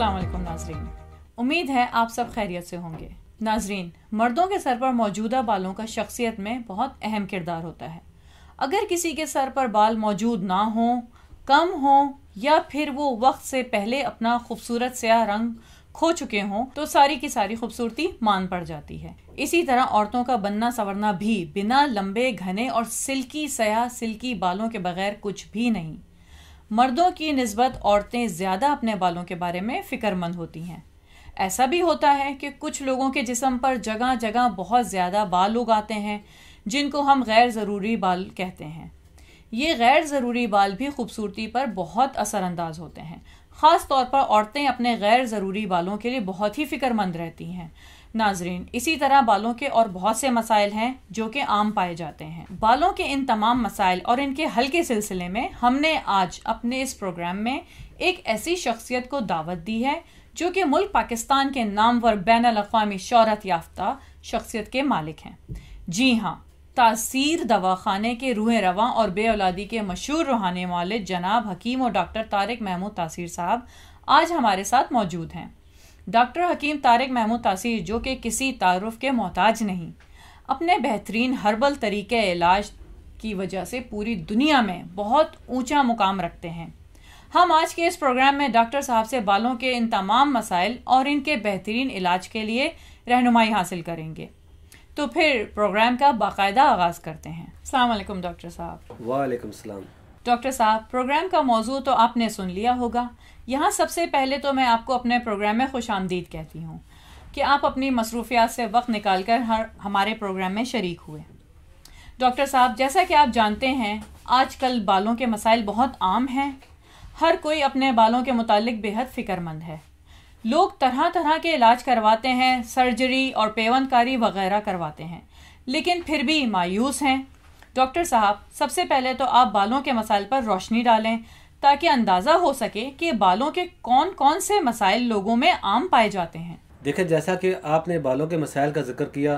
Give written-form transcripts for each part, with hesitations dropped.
अस्सलाम वालेकुम नाजरीन, उम्मीद है आप सब खैरियत से होंगे। नाजरीन, मर्दों के सर पर मौजूदा बालों का शख्सियत में बहुत अहम किरदार होता है। अगर किसी के सर पर बाल मौजूद ना हो, कम हो या फिर वो वक्त से पहले अपना खूबसूरत स्याह रंग खो चुके हों तो सारी की सारी खूबसूरती मान पड़ जाती है। इसी तरह औरतों का बनना संवरना भी बिना लंबे घने और सिल्की बालों के बगैर कुछ भी नहीं। मर्दों की निस्बत औरतें ज़्यादा अपने बालों के बारे में फ़िक्रमंद होती हैं। ऐसा भी होता है कि कुछ लोगों के जिस्म पर जगह जगह बहुत ज़्यादा बाल उगाते हैं, जिनको हम गैर ज़रूरी बाल कहते हैं। ये गैर ज़रूरी बाल भी खूबसूरती पर बहुत असरअंदाज होते हैं। ख़ास तौर पर औरतें अपने गैर ज़रूरी बालों के लिए बहुत ही फ़िक्रमंद रहती हैं। नाजरीन, इसी तरह बालों के और बहुत से मसाइल हैं जो कि आम पाए जाते हैं। बालों के इन तमाम मसाइल और इनके हल के सिलसिले में हमने आज अपने इस प्रोग्राम में एक ऐसी शख्सियत को दावत दी है जो कि मुल्क पाकिस्तान के नामवर बैनुल-अक़वामी शोहरत याफ्ता शख्सियत के मालिक हैं। जी हाँ, तासीर दवाखाने के रूह रवां और बे औलादी के मशहूर रूहानी मौलिद जनाब हकीम और डॉक्टर तारिक महमूद तासीर साहब आज हमारे साथ मौजूद हैं। डॉक्टर हकीम तारिक महमूद तासीर, जो कि किसी तारुफ के मोहताज नहीं, अपने बेहतरीन हर्बल तरीके इलाज की वजह से पूरी दुनिया में बहुत ऊंचा मुकाम रखते हैं। हम आज के इस प्रोग्राम में डॉक्टर साहब से बालों के इन तमाम मसाइल और इनके बेहतरीन इलाज के लिए रहनुमाई हासिल करेंगे। तो फिर प्रोग्राम का बाकायदा आगाज़ करते हैं। अस्सलाम वालेकुम डॉक्टर साहब। वालेकुम सलाम। डॉक्टर साहब, प्रोग्राम का मौजू तो आपने सुन लिया होगा। यहाँ सबसे पहले तो मैं आपको अपने प्रोग्राम में खुशामदीद कहती हूँ कि आप अपनी मसरूफियात से वक्त निकाल कर हमारे प्रोग्राम में शरीक हुए। डॉक्टर साहब, जैसा कि आप जानते हैं, आजकल बालों के मसाइल बहुत आम हैं। हर कोई अपने बालों के मुतालिक बेहद फ़िक्रमंद है। लोग तरह तरह के इलाज करवाते हैं, सर्जरी और पेवंदकारी वगैरह करवाते हैं, लेकिन फिर भी मायूस हैं। डॉक्टर साहब, सबसे पहले तो आप बालों के मसाइल पर रोशनी डालें ताकि अंदाज़ा हो सके कि बालों के कौन कौन से मसाइल लोगों में आम पाए जाते हैं। देखिए, जैसा कि आपने बालों के मसाइल का जिक्र किया,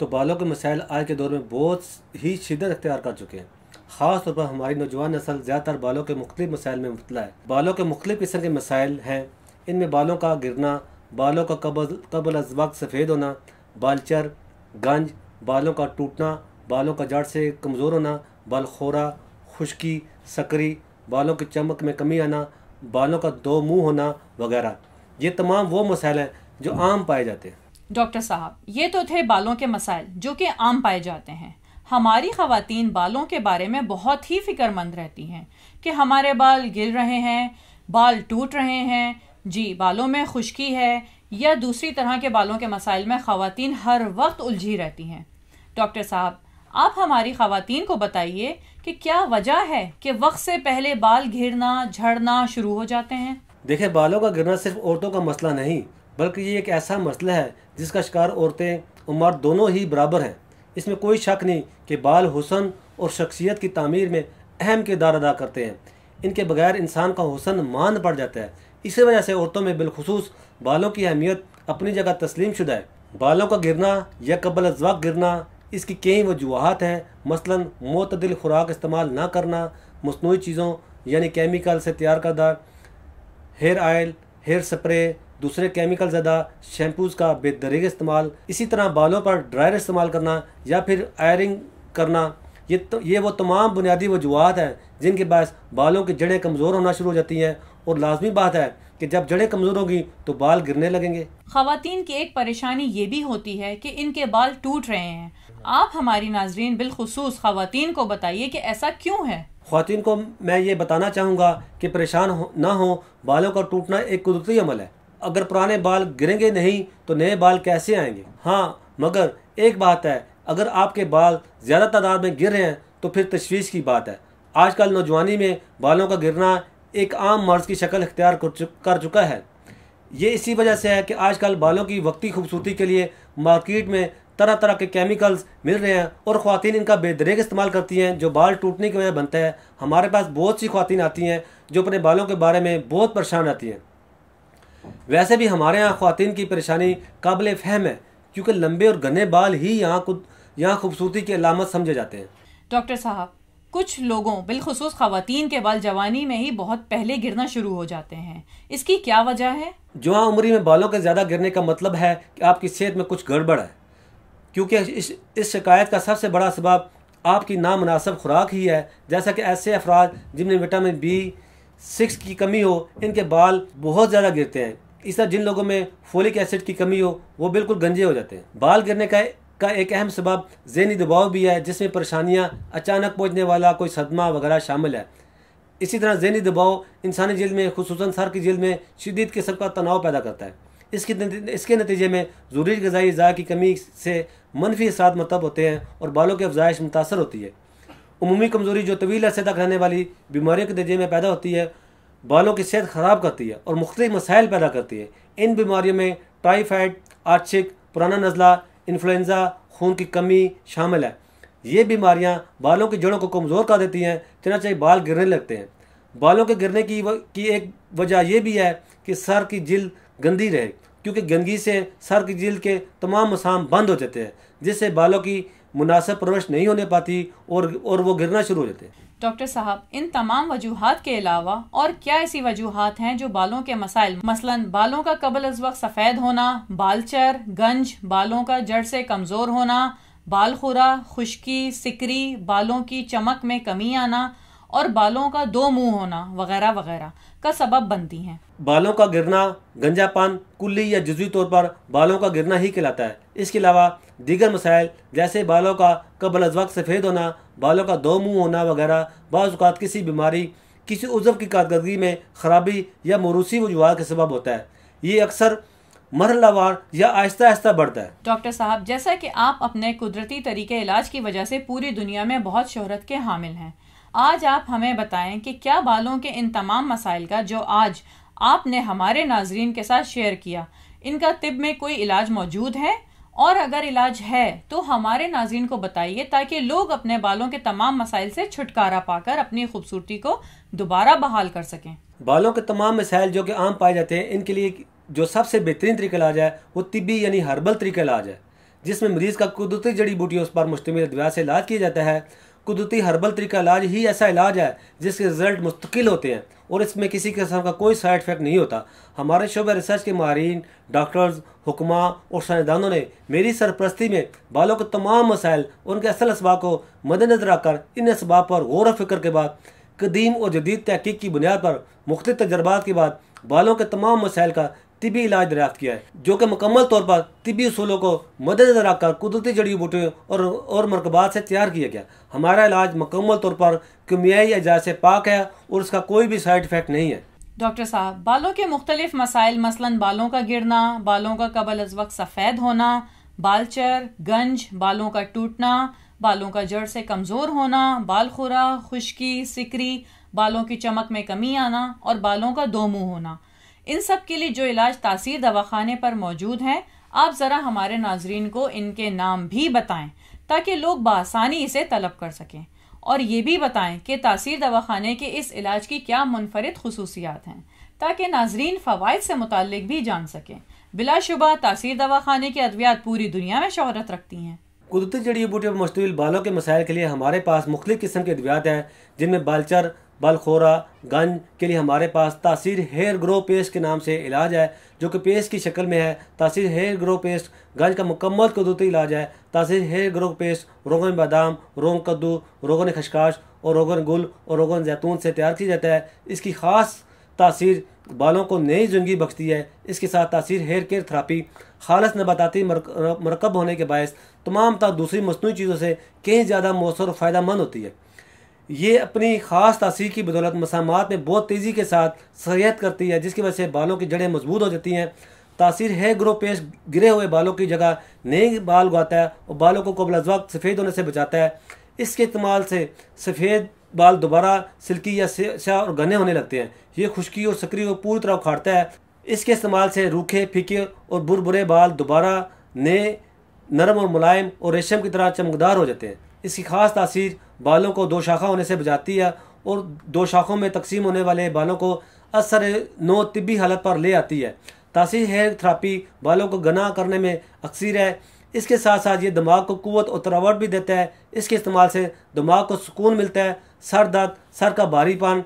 तो बालों के मसाइल आज के दौर में बहुत ही शिद्दत अख्तियार कर चुके हैं। ख़ास तौर पर हमारी नौजवान नस्ल ज़्यादातर बालों के मुख्तलिफ मसाइल में मुब्तला है। बालों के मुख्तलिफ किस्म के मसाइल हैं। इनमें बालों का गिरना, बालों का कबल अज़ वक्त सफ़ेद होना, बालचर, गंज, बालों का टूटना, बालों का जड़ से कमज़ोर होना, बाल खोरा, खुश्की, सकरी, बालों की चमक में कमी आना, बालों का दो मुंह होना वगैरह। ये तमाम वो मसाइल हैं जो आम पाए जाते हैं। डॉक्टर साहब, ये तो थे बालों के मसाइल जो कि आम पाए जाते हैं। हमारी ख़वातीन बालों के बारे में बहुत ही फ़िक्रमंद रहती हैं कि हमारे बाल गिर रहे हैं, बाल टूट रहे हैं, जी बालों में खुश्की है या दूसरी तरह के बालों के मसाइल में ख़वातीन हर वक्त उलझी रहती हैं। डॉक्टर साहब, आप हमारी ख़वातीन को बताइए कि क्या वजह है कि वक्त से पहले बाल घिरना, झड़ना शुरू हो जाते हैं। देखिए, बालों का गिरना सिर्फ औरतों का मसला नहीं, बल्कि ये एक ऐसा मसला है जिसका शिकार औरतें और मर्द दोनों ही बराबर हैं। इसमें कोई शक नहीं कि बाल हुस्न और शख्सियत की तामीर में अहम किरदार अदा करते हैं। इनके बगैर इंसान का हुस्न मान पड़ जाता है। इसी वजह से औरतों में बिलखुसूस बालों की अहमियत अपनी जगह तस्लीम शुदा है। बालों का गिरना या कबल अज़ वक्त गिरना, इसकी कई वजूहात हैं। मसलन मोतदिल खुराक इस्तेमाल ना करना, मसनूई चीज़ों यानी केमिकल से तैयार करदा हेयर ऑयल, हेयर स्प्रे, दूसरे केमिकल ज़्यादा शैम्पूज़ का बेदरीग इस्तेमाल, इसी तरह बालों पर ड्रायर इस्तेमाल करना या फिर आयरिंग करना, ये वो तमाम बुनियादी वजूहात हैं जिनके बायस बालों की जड़ें कमज़ोर होना शुरू हो जाती हैं। और लाजमी बात है कि जब जड़ें कमज़ोर होगी तो बाल गिरने लगेंगे। ख़वातीन की एक परेशानी ये भी होती है कि इनके बाल टूट रहे हैं। आप हमारी नाजरीन बिलखुसूस ख़वातीन को बताइए कि ऐसा क्यों है। ख़वातीन को मैं ये बताना चाहूँगा कि परेशान ना हो, बालों का टूटना एक कुदरती अमल है। अगर पुराने बाल गिरेंगे नहीं तो नए बाल कैसे आएंगे। हाँ, मगर एक बात है, अगर आपके बाल ज़्यादा तादाद में गिर रहे हैं तो फिर तशवीश की बात है। आजकल नौजवानी में बालों का गिरना एक आम मर्ज़ की शक्ल इख्तियार कर चुका है। ये इसी वजह से है कि आजकल बालों की वक्ती खूबसूरती के लिए मार्केट में तरह तरह के केमिकल्स मिल रहे हैं और ख़वातीन इनका बेदरीग इस्तेमाल करती हैं, जो बाल टूटने की वजह बनता है। हमारे पास बहुत सी ख़वातीन आती हैं जो अपने बालों के बारे में बहुत परेशान रहती हैं। वैसे भी हमारे यहाँ ख़वातीन की परेशानी काबिल फ़हम है, क्योंकि लंबे और घने बाल ही यहाँ खूबसूरती की अलामत समझे जाते हैं। डॉक्टर साहब, कुछ लोगों बिलखुसूस खवातीन के बाल जवानी में ही बहुत पहले गिरना शुरू हो जाते हैं। इसकी क्या वजह है? जवान उम्री में बालों के ज़्यादा गिरने का मतलब है कि आपकी सेहत में कुछ गड़बड़ है, क्योंकि इस शिकायत का सबसे बड़ा सबब आपकी नामुनासिब खुराक ही है। जैसा कि ऐसे अफराद जिनमें विटामिन B6 की कमी हो, इनके बाल बहुत ज़्यादा गिरते हैं। इस तरह जिन लोगों में फोलिक एसिड की कमी हो, वो बिल्कुल गंजे हो जाते हैं। बाल गिरने का एक अहम सबब ज़हनी दबाव भी है, जिसमें परेशानियां, अचानक पहुंचने वाला कोई सदमा वगैरह शामिल है। इसी तरह ज़हनी दबाव इंसानी जिल्द में, खुसूसन सर की जिल्द में शदीद किस्म का तनाव पैदा करता है। इसके नतीजे में ज़रूरी ग़िज़ाई अज़ा की कमी से मनफी असरात मरतब होते हैं और बालों की अफजाइश मुतासर होती है। उमूमी कमज़ोरी जो तवील अरसे तक रहने वाली बीमारियों के नतीजे में पैदा होती है, बालों की सेहत ख़राब करती है और मुख्तलिफ मसाइल पैदा करती है। इन बीमारियों में टाइफाइड, आर्शिक, पुराना नज़ला, इन्फ्लुएंज़ा, खून की कमी शामिल है। ये बीमारियां बालों की जड़ों को कमज़ोर कर देती हैं, चनाचे बाल गिरने लगते हैं। बालों के गिरने की एक वजह यह भी है कि सर की जिल्द गंदी रहे, क्योंकि गंदगी से सर की जिल्द के तमाम मसाम बंद हो जाते हैं, जिससे बालों की मुनासिब परवरिश नहीं होने पाती और वो गिरना शुरू हो जाते हैं। डॉक्टर साहब, इन तमाम वजूहात के अलावा और क्या ऐसी वजूहात हैं जो बालों के मसाइल, मसलन बालों का कबल अज़ वक्त सफ़ेद होना, बालचर, गंज, बालों का जड़ से कमज़ोर होना, बाल खुरा, खुश्की, सिकरी, बालों की चमक में कमी आना और बालों का दो मुंह होना वगैरह वगैरह का सबब बनती हैं? बालों का गिरना गंजापन कुल्ली या जुज़वी तौर पर बालों का गिरना ही कहलाता है। इसके अलावा दीगर मसाइल जैसे बालों का कबल अज़ वक्त सफ़ेद होना, बालों का दो मुंह होना वगैरह बाज़ औक़ात किसी बीमारी, किसी उज़्व की कारकर्दगी में ख़राबी या मौरूसी वजूहात के सबब होता है। ये अक्सर मरहलावार या आहिस्ता आहिस्ता बढ़ता है। डॉक्टर साहब, जैसा कि आप अपने कुदरती तरीके इलाज की वजह से पूरी दुनिया में बहुत शोहरत के हामिल हैं, आज आप हमें बताएं कि क्या बालों के इन तमाम मसाइल का जो आज आपने हमारे नाजरीन के साथ शेयर किया, इनका तिब में कोई इलाज मौजूद है? और अगर इलाज है तो हमारे नाज़रीन को बताइए, ताकि लोग अपने बालों के तमाम मसाइल से छुटकारा पाकर अपनी खूबसूरती को दोबारा बहाल कर सकें। बालों के तमाम मसाइल जो कि आम पाए जाते हैं, इनके लिए जो सबसे बेहतरीन तरीका इलाज है वो तिब्बी यानी हर्बल तरीका इलाज है, जिसमें मरीज़ का कुदरती जड़ी बूटियों पर मुश्तमिल अद्विया से इलाज किया जाता है। कुदरती हर्बल तरीका इलाज ही ऐसा इलाज है जिसके रिजल्ट मुस्तकिल होते हैं और इसमें किसी किस्म का कोई साइड इफेक्ट नहीं होता। हमारे शोबे रिसर्च के माहिरीन, डॉक्टर्स, हुक्मा और साइंसदानों ने मेरी सरपरस्ती में बालों के तमाम मसाइल, उनके असल असबाब को मद्देनजर रखकर इन असबाब पर गौर व फिक्र के बाद, कदीम और जदीद तहकीक की बुनियाद पर, मुख्तलिफ तजर्बात के बाद बालों के तमाम मसाइल का तिब्बी इलाज दरियाफ्त किया है, जो कि मुकम्मल तौर पर तिब्बी उसूलों को मद्देनजर रखकर कुदरती जड़ी बूटियों और मरकबात से तैयार किया गया। हमारा इलाज मुकम्मल तौर पर कीमियाई अजात से पाक है और उसका कोई भी साइड इफेक्ट नहीं है। डॉक्टर साहब, बालों के मुख्तलिफ मसाइल, मसलन बालों का गिरना, बालों का कबल अज़ वक्त सफ़ेद होना, बालचर, गंज, बालों का टूटना, बालों का जड़ से कमज़ोर होना, बाल खुरा, खुश्की, सिकरी, बालों की चमक में कमी आना और बालों का दो मुंह होना, इन सब के लिए जो इलाज तासीर दवाखाने पर मौजूद है, आप ज़रा हमारे नाजरीन को इनके नाम भी बताएं ताकि लोग बआसानी इसे तलब कर सकें, और ये भी बताएं कि तासीर दवाखाने के इस इलाज की क्या मुनफरिद खुसूसियात हैं, ताकि नाजरीन फ़वाइद से मुताल्लिक भी जान सकें। बिलाशुबा तासीर दवाखाने की अद्वियात पूरी दुनिया में शोहरत रखती हैं। कुदरती जड़ी बूटियों पर मुश्तमिल बालों के मसाइल के लिए हमारे पास मुख्तलिफ किस्म के अद्वियात हैं, जिनमें बालचर, बालखोरा, गंज के लिए हमारे पास तासीर हेयर ग्रो पेस्ट के नाम से इलाज है, जो कि पेस्ट की शक्ल में है। तासीर हेयर ग्रो पेस्ट गंज का मुकम्मल कुदरती इलाज है। तासीर हेयर ग्रो पेस्ट रोगन बादाम, रोगन कद्दू, रोगन खशखाश और रोगन गुल और रोगन जैतून से तैयार किया जाता है। इसकी ख़ास तासीर बालों को नई ज़िंदगी बख्शती है। इसके साथ तासीर हेयर केयर थेरापी खालस नबाताती मरकब होने के बायस तमाम दूसरी मसनूई चीज़ों से कहीं ज़्यादा मौसर और फ़ायदेमंद होती है। ये अपनी ख़ास तासीर की बदौलत मसामात में बहुत तेज़ी के साथ सरियत करती है, जिसकी वजह से बालों की जड़ें मजबूत हो जाती हैं। तासीर हेयर ग्रो पेस्ट गिरे हुए बालों की जगह नए बाल उगाता है और बालों को कबल अज़ वक्त सफ़ेद होने से बचाता है। इसके इस्तेमाल से सफ़ेद बाल दोबारा सिल्की या स्याह और घने होने लगते हैं। ये खुश्की और सकरी को पूरी तरह उखाड़ता है। इसके इस्तेमाल से रूखे, फीके और बुरबुरे बाल दोबारा नए, नरम और मुलायम और रेशम की तरह चमकदार हो जाते हैं। इसकी ख़ास तासीर बालों को दो शाखा होने से बचाती है और दो शाखों में तकसीम होने वाले बालों को असर नो तिब्बी हालत पर ले आती है। तासीर हेयर थेरापी बालों को घना करने में अक्सर है। इसके साथ साथ ये दिमाग को क़ुव्वत और तरावट भी देता है। इसके इस्तेमाल से दिमाग को सुकून मिलता है, सर दर्द, सर का भारीपन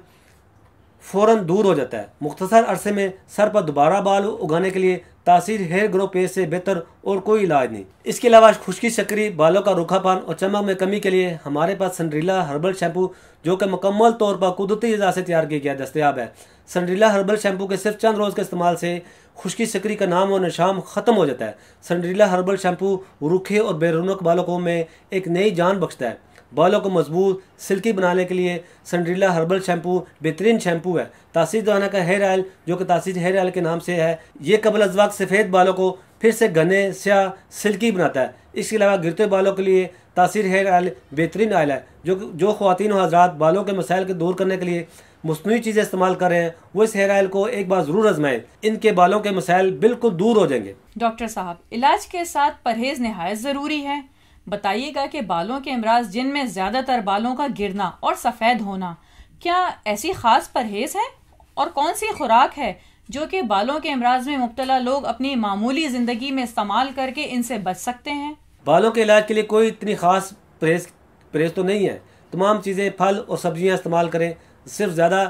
फ़ौरन दूर हो जाता है। मुख्तसर अरसे में सर पर दोबारा बाल उगाने के लिए तासीर हेयर ग्रो पेस्ट से बेहतर और कोई इलाज नहीं। इसके अलावा खुश्की, शकरी, बालों का रूखापन और चमक में कमी के लिए हमारे पास सिंड्रेला हर्बल शैम्पू, जो कि मुकम्मल तौर पर कुदरती अज़ा से तैयार किया गया, दस्तयाब है। सिंड्रेला हर्बल शैम्पू के सिर्फ चंद रोज़ के इस्तेमाल से खुश्की, शकरी का नाम और निशान ख़त्म हो जाता है। सिंड्रेला हर्बल शैम्पू रूखे और बेरौनक बालों में एक नई जान बख्शता है। बालों को मजबूत, सिल्की बनाने के लिए सिंड्रेला हर्बल शैम्पू बेहतरीन शैम्पू है। तासीर दाना का हेयर ऑयल, जो कि तासीर हेयर ऑयल के नाम से है, ये कबल अज़ वक्त सफ़ेद बालों को फिर से घने, स्याह, सिल्की बनाता है। इसके अलावा गिरते बालों के लिए तासीर हेयर ऑयल बेहतरीन ऑयल है। जो ख़वातीन और हज़रात बालों के मसाइल को दूर करने के लिए मस्नूई चीज़ें इस्तेमाल कर रहे हैं, वो इस हेयर ऑयल को एक बार ज़रूर आजमाएं। इनके बालों के मसाइल बिल्कुल दूर हो जाएंगे। डॉक्टर साहब, इलाज के साथ परहेज नहायत ज़रूरी है। बताइएगा कि बालों के अमराज जिनमें ज़्यादातर बालों का गिरना और सफ़ेद होना, क्या ऐसी ख़ास परहेज है और कौन सी खुराक है जो कि बालों के अमराज में मुब्तला लोग अपनी मामूली ज़िंदगी में इस्तेमाल करके इनसे बच सकते हैं? बालों के इलाज के लिए कोई इतनी ख़ास परहेज तो नहीं है। तमाम चीज़ें, फल और सब्जियां इस्तेमाल करें। सिर्फ ज़्यादा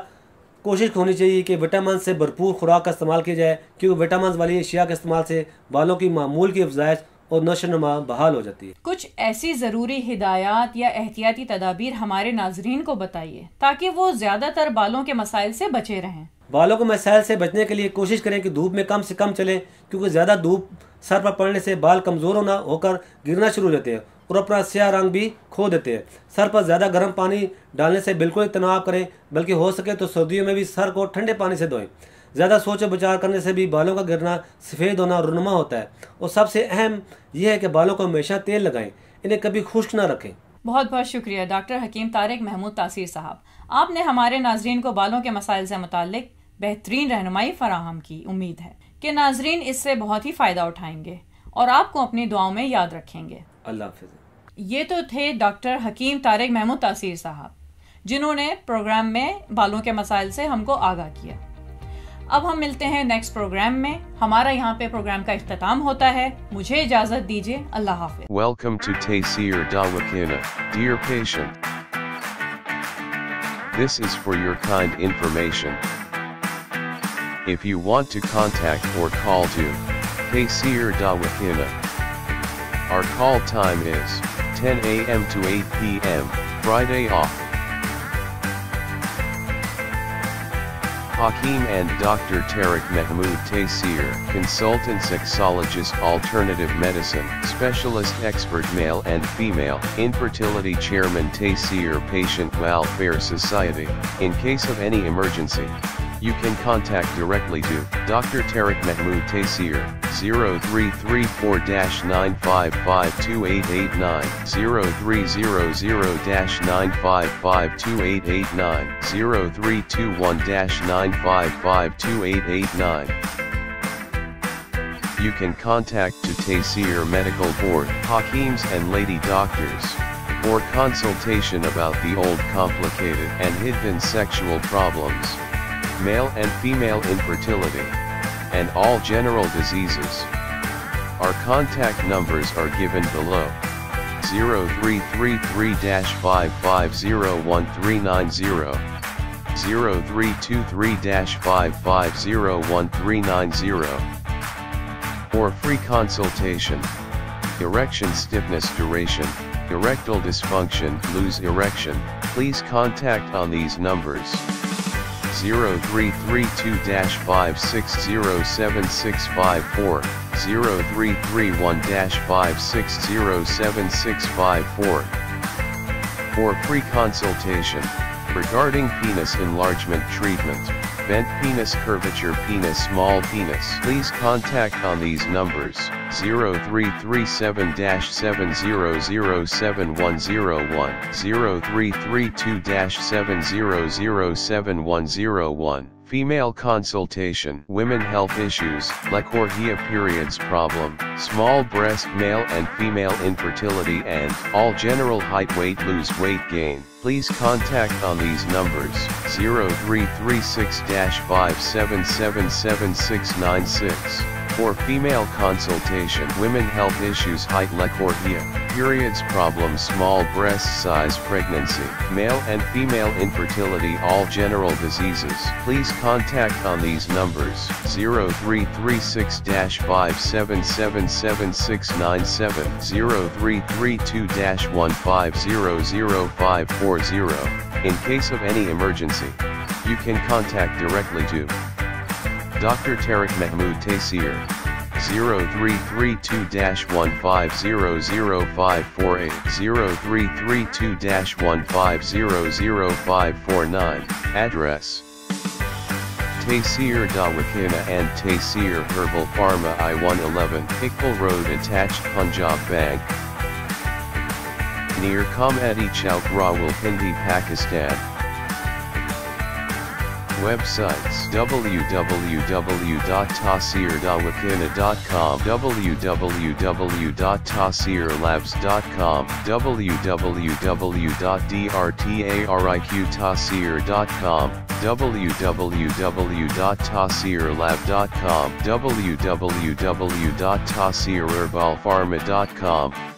कोशिश होनी चाहिए कि विटामिन से भरपूर खुराक का इस्तेमाल किया जाए, क्योंकि विटामिन वाली अशिया के इस्तेमाल से बालों की मामूल की अफजाइश और नशोनुमा बहाल हो जाती है। कुछ ऐसी ज़रूरी हिदायत या एहतियाती तदाबीर हमारे नाजरीन को बताइए ताकि वो ज़्यादातर बालों के मसाइल से बचे रहें। बालों के मसाइल से बचने के लिए कोशिश करें कि धूप में कम से कम चलें, क्योंकि ज़्यादा धूप सर पर पड़ने से बाल कमज़ोर होकर गिरना शुरू हो जाते हैं और अपना स्याह रंग भी खो देते हैं। सर पर ज़्यादा गर्म पानी डालने से बिल्कुल इतना करें, बल्कि हो सके तो सर्दियों में भी सर को ठंडे पानी से धोएं। ज़्यादा सोच विचार करने से भी बालों का गिरना, सफ़ेद होना, रुनुमा होता है। और सबसे अहम यह है कि बालों को हमेशा तेल लगाएं, इन्हें कभी खुश्क ना रखें। बहुत बहुत शुक्रिया डॉक्टर हकीम तारिक महमूद तासीर साहब, आपने हमारे नाजरीन को बालों के मसाइल से मुताल्लिक बेहतरीन रहनुमाई फराहम की। उम्मीद है कि नाजरीन इससे बहुत ही फ़ायदा उठाएंगे और आपको अपनी दुआओं में याद रखेंगे। अल्लाह हाफ़िज़। ये तो थे डॉक्टर हकीम तारिक महमूद तासीर साहब, जिन्होंने प्रोग्राम में बालों के मसाइल से हमको आगाह किया। अब हम मिलते हैं नेक्स्ट प्रोग्राम में। हमारा यहाँ पे प्रोग्राम का इख्तिताम होता है। मुझे इजाजत दीजिए। अल्लाह हाफ़िज़। Welcome to Taysir Dawakina, dear patient. This is for your kind information. If you want to contact or call to Taysir Dawakina, our call time is 10 a.m. to 8 p.m., Friday off. Hakeem and Dr. Tariq Mahmood Taysir, consultant sexologist, alternative medicine, specialist expert male and female, infertility chairman Taysir Patient Welfare Society. In case of any emergency, you can contact directly to Dr. Tariq Mahmood Taysir, 0334-955-2889, 0300-955-2889, 0321-955-2889. You can contact to Taysir Medical Board, Hakeems and Lady Doctors, for consultation about the old complicated and hidden sexual problems, male and female infertility, and all general diseases. Our contact numbers are given below: 0333-5501390, 0323-5501390. For free consultation. Erection stiffness, duration, erectile dysfunction, lose erection, please contact on these numbers: 0332-5607654, 0331-5607654. For free consultation, regarding penis enlargement treatment, bent penis, curvature penis, small penis, please contact on these numbers: 0337-7007101, 0332-7007101. Female consultation, women health issues, Lecorhea periods problem, small breast, male and female infertility, and all general height, weight, lose weight gain. Please contact on these numbers: 0336-5777696. For female consultation, women health issues, height, leukorrhea, periods problems, small breast size, pregnancy, male and female infertility, all general diseases. Please contact on these numbers: 0336-5777-697, 0332-1500540. In case of any emergency, you can contact directly to Dr. Tariq Mahmood Taseer, 0332-1500548, 0332-1500549. Address: Taseer Dawakana and Taseer Herbal Pharma, I-111, Iqbal Road, attached, Punjab Bank, near Comedy Chowk, Rawalpindi, Pakistan. Websites: www.taseerdawakana.com, www.taseerlabs.com, www.drtariqtaseer.com, www.taseerlab.com, www.taseerherbalpharma.com.